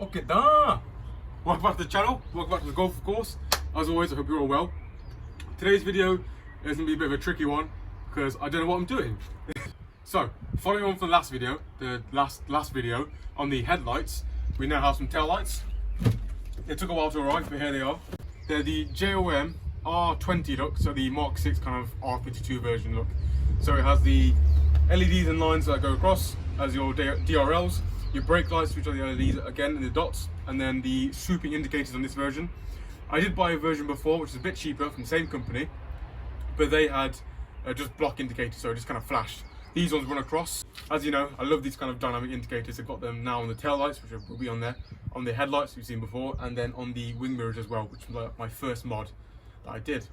Okay, da. Welcome back to the channel. Welcome back to the golf, of course. As always, I hope you're all well. Today's video is gonna be a bit of a tricky one because I don't know what I'm doing. So, following on from the last video, last video on the headlights, we now have some tail lights. It took a while to arrive, but here they are. They're the JOM R20 look, so the Mark 6 kind of R32 version look. So it has the LEDs and lines that go across as your DRLs, your brake lights, which are the LEDs again in the dots, and then the swooping indicators on this version. I did buy a version before, which is a bit cheaper from the same company, but they had just block indicators, so it just kind of flashed. These ones run across. As you know, I love these kind of dynamic indicators. I've got them now on the tail lights, which will be on there, on the headlights we've seen before, and then on the wing mirrors as well, which was like my first mod that I did.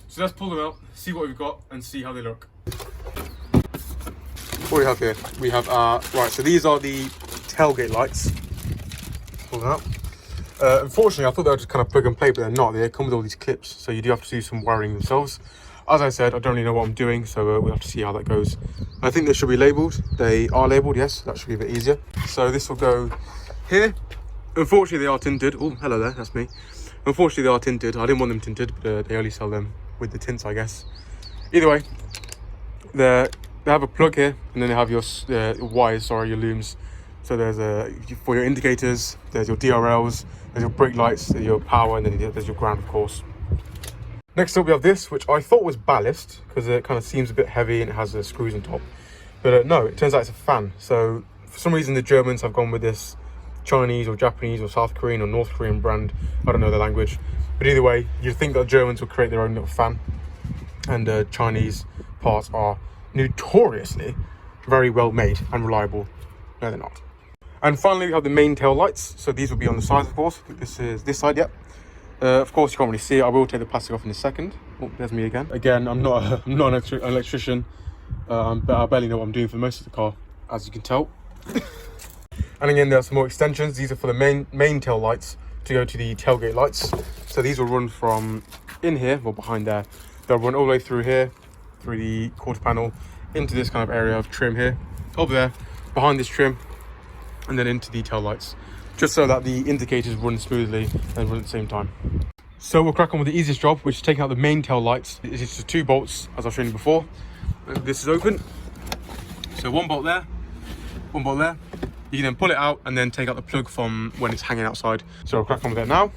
So let's pull them out, see what we've got, and see how they look. What do we have here? We have right, so these are the tailgate lights. Pull them out. Unfortunately, I thought they were just kind of plug and play, but they're not. They come with all these clips, so you do have to do some wiring themselves. As I said, I don't really know what I'm doing, so we'll have to see how that goes. I think they should be labelled. They are labelled, yes. That should be a bit easier. So this will go here. Unfortunately, they are tinted. Oh, hello there, that's me. Unfortunately, they are tinted. I didn't want them tinted, but they only sell them with the tints, I guess. Either way, they have a plug here, and then they have your wires, sorry, your looms. So there's for your indicators, there's your DRLs, there's your brake lights, there's your power, and then there's your ground, of course. Next up we have this, which I thought was ballast, because it kind of seems a bit heavy and it has screws on top. But no, it turns out it's a fan. So for some reason the Germans have gone with this Chinese or Japanese or South Korean or North Korean brand. I don't know the language. But either way, you'd think that Germans will create their own little fan. And Chinese parts are notoriously very well made and reliable. No, they're not. And finally we have the main tail lights. So these will be on the sides, of course. This is this side, yep. Of course, you can't really see it. I will take the plastic off in a second. Oh, there's me again. Again, I'm not an electrician, but I barely know what I'm doing for most of the car, as you can tell. And again, there are some more extensions. These are for the main tail lights to go to the tailgate lights. So these will run from in here, well behind there. They'll run all the way through here, through the quarter panel, into this kind of area of trim here, over there, behind this trim, and then into the tail lights, just so that the indicators run smoothly and run at the same time. So we'll crack on with the easiest job, which is taking out the main tail lights. It's just 2 bolts, as I've shown you before. This is open. So 1 bolt there, 1 bolt there. You can then pull it out and then take out the plug from when it's hanging outside. So I'll crack on with that now.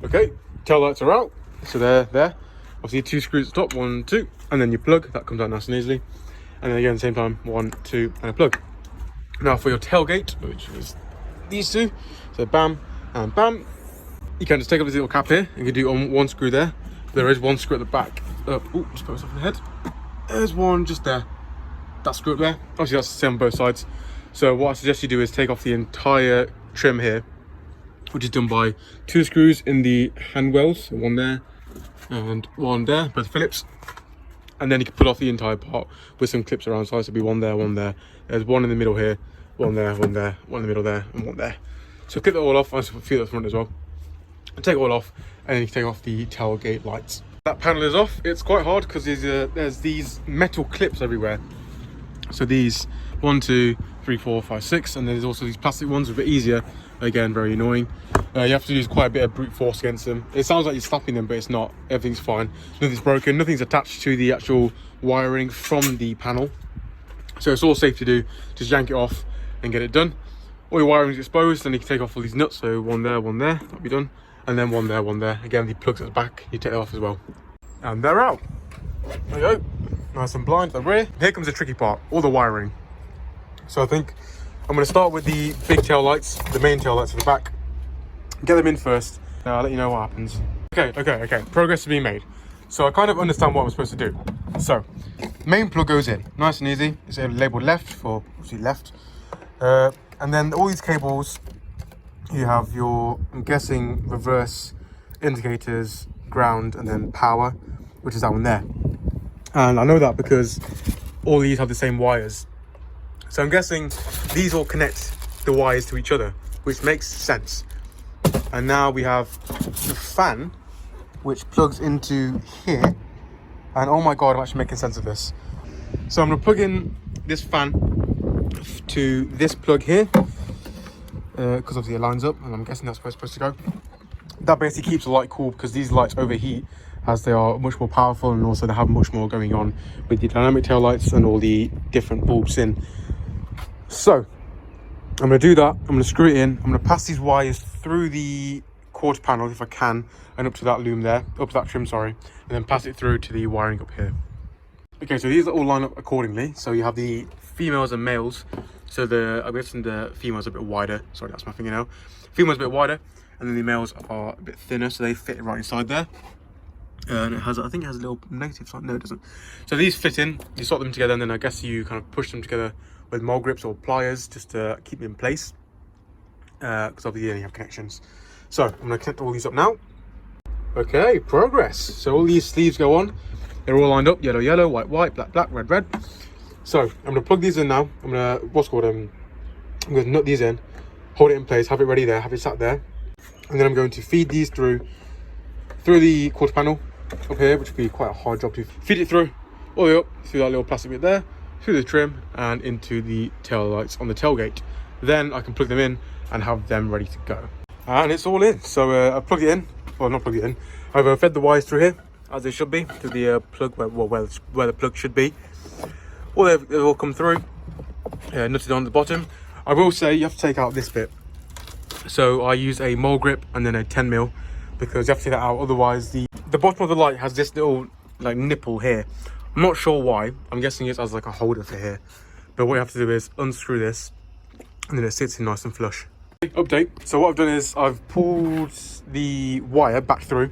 Okay, tail lights are out. So they're there. Obviously 2 screws at the top, 1, 2, and then your plug, that comes out nice and easily. And then again, at the same time, 1, 2, and a plug. Now for your tailgate, which is these 2, so bam and bam, you can just take up this little cap here. You can do on 1 screw there. There is 1 screw at the back. Oh, just put myself in the head. There's 1 just there. That screw up there. Obviously that's the same on both sides. So what I suggest you do is take off the entire trim here, which is done by 2 screws in the hand wells, 1 there and 1 there, both Phillips. And then you can pull off the entire part with some clips around, so it'll be 1 there, 1 there. There's 1 in the middle here, 1 there, 1 there, 1 in the middle there, and 1 there. So clip it all off. I just feel at the front as well. And take it all off, and then you can take off the tailgate lights. That panel is off. It's quite hard because there's these metal clips everywhere. So these 1, 2, 3, 4, 5, 6, and then there's also these plastic ones, a bit easier. Again, very annoying. You have to use quite a bit of brute force against them. It sounds like you're slapping them, but it's not. Everything's fine. Nothing's broken. Nothing's attached to the actual wiring from the panel. So it's all safe to do. Just yank it off and get it done. All your wiring is exposed, then you can take off all these nuts. So 1 there, 1 there, that'll be done. And then 1 there, 1 there. Again, the plugs at the back, you take it off as well. And they're out. There you go. Nice and blind at the rear. Here comes the tricky part, all the wiring. So I think I'm going to start with the big tail lights, the main tail lights at the back. Get them in first. Now I'll let you know what happens. Okay. Progress is being made. So I kind of understand what I'm supposed to do. So, main plug goes in, nice and easy. It's labelled left for obviously left. And then all these cables, you have your, I'm guessing, reverse indicators, ground, and then power, which is that one there. And I know that because all these have the same wires. So I'm guessing these all connect the wires to each other, which makes sense. And now we have the fan, which plugs into here. And oh my God, I'm actually making sense of this. So I'm gonna plug in this fan to this plug here. because obviously it lines up, and I'm guessing that's where it's supposed to go. That basically keeps the light cool, because these lights overheat as they are much more powerful, and also they have much more going on with the dynamic tail lights and all the different bulbs in. So I'm going to do that. I'm going to screw it in. I'm going to pass these wires through the quarter panel if I can, and up to that loom there, up to that trim, sorry, and then pass it through to the wiring up here. Okay, so these are all lined up accordingly. So you have the females and males. So I'm guessing the females are a bit wider. Sorry, that's my fingernail. Females a bit wider, and then the males are a bit thinner, so they fit right inside there. And it has, I think it has a little negative side. No, it doesn't. So these fit in, you slot them together, and then I guess you kind of push them together with mole grips or pliers just to keep them in place. Because obviously you only have connections. So I'm going to connect all these up now. Okay, progress. So all these sleeves go on. They're all lined up, yellow, yellow, white, white, black, black, red, red. So I'm going to plug these in now. I'm going to nut these in, hold it in place, have it ready there, have it sat there. And then I'm going to feed these through the quarter panel up here, which would be quite a hard job to feed it through, all the way up through that little plastic bit there, through the trim, and into the tail lights on the tailgate. Then I can plug them in and have them ready to go. And it's all in. So I've plugged it in, well, not plugged it in, I've fed the wires through here as they should be to the plug where the plug should be. They've all come through, nutted on the bottom. I will say you have to take out this bit. So I use a mole grip and then a 10mm, because you have to take that out, otherwise the bottom of the light has this little like nipple here. I'm not sure why. I'm guessing it's as like a holder for here. But what you have to do is unscrew this, and then it sits in nice and flush. Update. So what I've done is I've pulled the wire back through.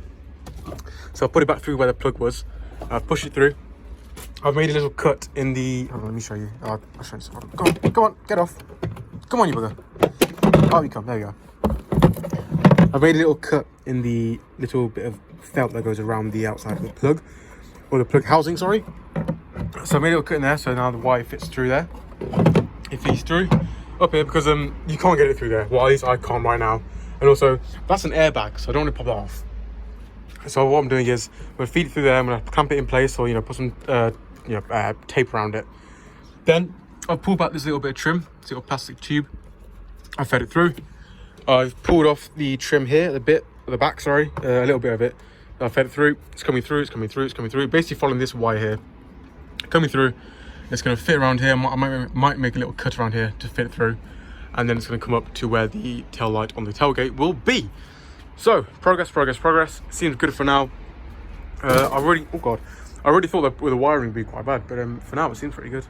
So I put it back through where the plug was. I've pushed it through. I've made a little cut in the... Hold on, let me show you. I'll show you something. Come on, get off. Come on, you bugger. Out you come. There we go. I've made a little cut in the little bit of felt that goes around the outside of the plug, or the plug housing, sorry. So I made a little cut in there, so now the wire fits through there. It feeds through up here, because you can't get it through there. Well, at least I can't right now. And also, that's an airbag, so I don't want to pop that off. So what I'm doing is I'm going to feed it through there. I'm going to clamp it in place, or put some tape around it. Then I'll pull back this little bit of trim, this little plastic tube. I fed it through. I've pulled off the trim here, the back, sorry, a little bit of it. I fed it through. It's coming through. It's coming through. It's coming through. Basically following this wire here, coming through. It's going to fit around here. I might make a little cut around here to fit it through, and then it's going to come up to where the tail light on the tailgate will be. So progress. Seems good for now. I already thought that with the wiring would be quite bad, but for now it seems pretty good.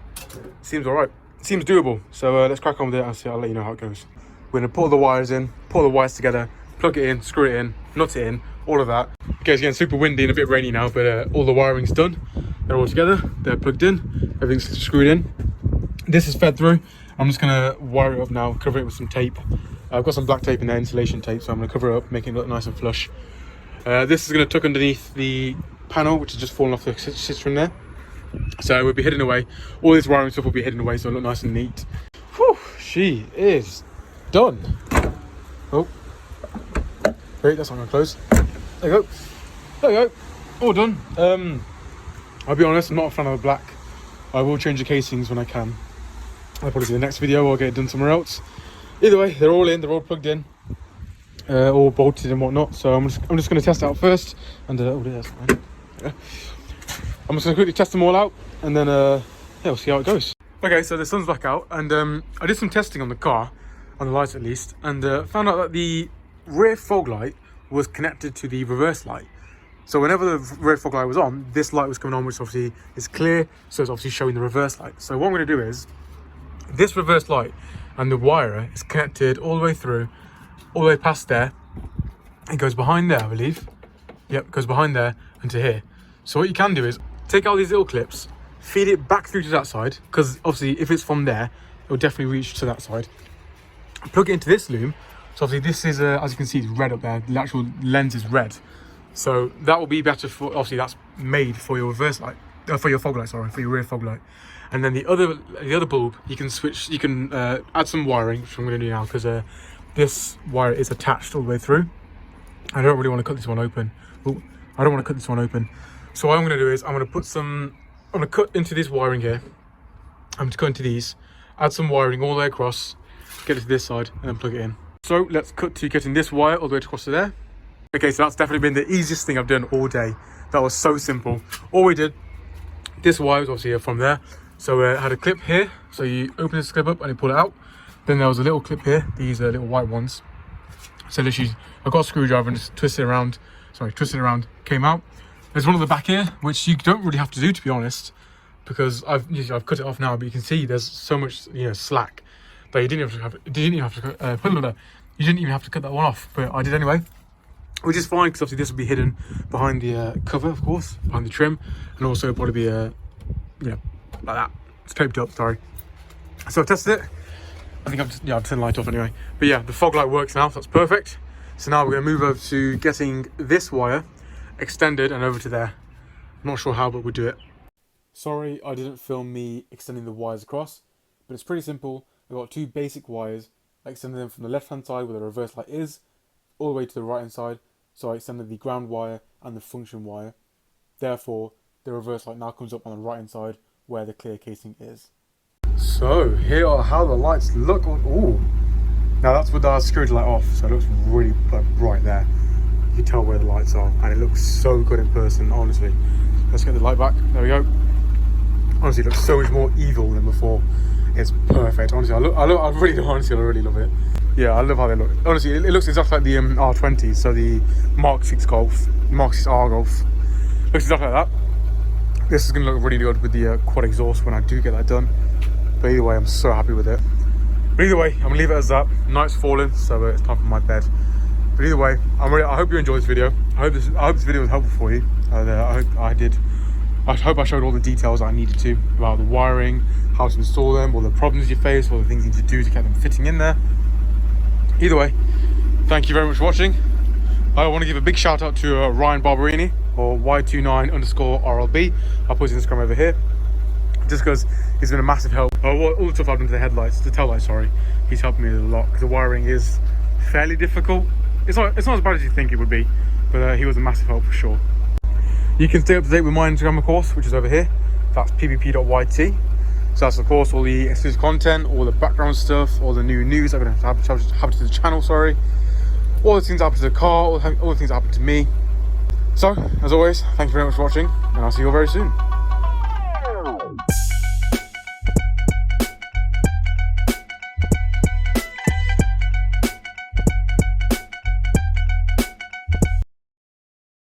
Seems all right. Seems doable. So let's crack on with it and see. I'll let you know how it goes. We're going to put the wires in, put the wires together, plug it in, screw it in, nut it in, all of that. Okay, it's getting super windy and a bit rainy now, but all the wiring's done. They're all together, they're plugged in, everything's screwed in. This is fed through. I'm just gonna wire it up now, cover it with some tape. I've got some black tape in there, insulation tape, so I'm gonna cover it up, making it look nice and flush. This is gonna tuck underneath the panel, which is just falling off the cistern there. So we'll be hidden away. All this wiring stuff will be hidden away, so it'll look nice and neat. Whew, she is done. Oh, wait, that's not gonna close. There you go. There you go. All done. I'll be honest, I'm not a fan of the black. I will change the casings when I can. I'll probably do the next video or get it done somewhere else. Either way, they're all in, they're all plugged in, all bolted and whatnot. So I'm just going to test it out first. And oh, that's fine. Yeah. I'm just going to quickly test them all out, and then yeah, we'll see how it goes. Okay, so the sun's back out, and I did some testing on the car, on the lights at least, and found out that the rear fog light was connected to the reverse light. So whenever the rear fog light was on, this light was coming on, which obviously is clear, so it's obviously showing the reverse light. So what I'm going to do is, this reverse light and the wire is connected all the way through, all the way past there. It goes behind there, I believe. Yep, it goes behind there and to here. So what you can do is take out these little clips, feed it back through to that side, because obviously if it's from there, it will definitely reach to that side. Plug it into this loom. So obviously this is, as you can see, it's red up there. The actual lens is red. So that will be better for, obviously that's made for your reverse light, for your fog light, sorry, for your rear fog light. And then the other bulb, you can switch, you can add some wiring, which I'm going to do now, because this wire is attached all the way through. I don't really want to cut this one open. Ooh, I don't want to cut this one open. So what I'm going to do is I'm going to cut into this wiring here. I'm going to cut into these, add some wiring all the way across, get it to this side, and then plug it in. So let's cut to getting this wire all the way across to there. Okay, so that's definitely been the easiest thing I've done all day. That was so simple. All we did, this wire was obviously from there. So I had a clip here. So you open this clip up and you pull it out. Then there was a little clip here. These are little white ones. So literally, I got a screwdriver and just twisted it around. Sorry, twisted it around, came out. There's one at the back here, which you don't really have to do, to be honest, because I've cut it off now. But you can see there's so much, slack that you didn't even have to cut that one off. But I did anyway, which is fine because obviously this will be hidden behind the cover, of course, behind the trim, and also it'll probably be like that. It's taped up. Sorry. So I tested it. I think I've turned the light off anyway. But yeah, the fog light works now, so that's perfect. So now we're going to move over to getting this wire extended and over to there. I'm not sure how, but we'll do it. Sorry, I didn't film me extending the wires across, but it's pretty simple. I've got two basic wires. I extended them from the left-hand side where the reverse light is, all the way to the right-hand side. So I extended the ground wire and the function wire. Therefore, the reverse light now comes up on the right-hand side where the clear casing is. So here are how the lights look. Ooh, now that's with our security light off, so it looks really bright there. You can tell where the lights are, and it looks so good in person. Honestly, let's get the light back. There we go. Honestly, it looks so much more evil than before. It's perfect. Honestly, I really love it. Yeah, I love how they look. Honestly, it looks exactly like the R20, so the MK6 Golf, MK6 R Golf. Looks exactly like that. This is going to look really good with the quad exhaust when I do get that done. But either way, I'm so happy with it. But either way, I'm gonna leave it as that. Night's falling, so it's time for my bed. But either way, I hope you enjoyed this video. I hope this video was helpful for you. I hope I did. I hope I showed all the details I needed to about the wiring, how to install them, all the problems you face, all the things you need to do to get them fitting in there. Either way, thank you very much for watching. I want to give a big shout out to Ryan Barberini, or Y29_RLB. I'll put his Instagram over here. Just because he's been a massive help. All the stuff I've done to the headlights, the tail lights, sorry, he's helped me a lot because the wiring is fairly difficult. It's not as bad as you think it would be, but he was a massive help for sure. You can stay up to date with my Instagram, of course, which is over here. That's ppp.yt. So that's, of course, all the exclusive content, all the background stuff, all the new news that are going to happen to the channel, sorry. All the things that happen to the car, all the things that happen to me. So, as always, thank you very much for watching, and I'll see you all very soon.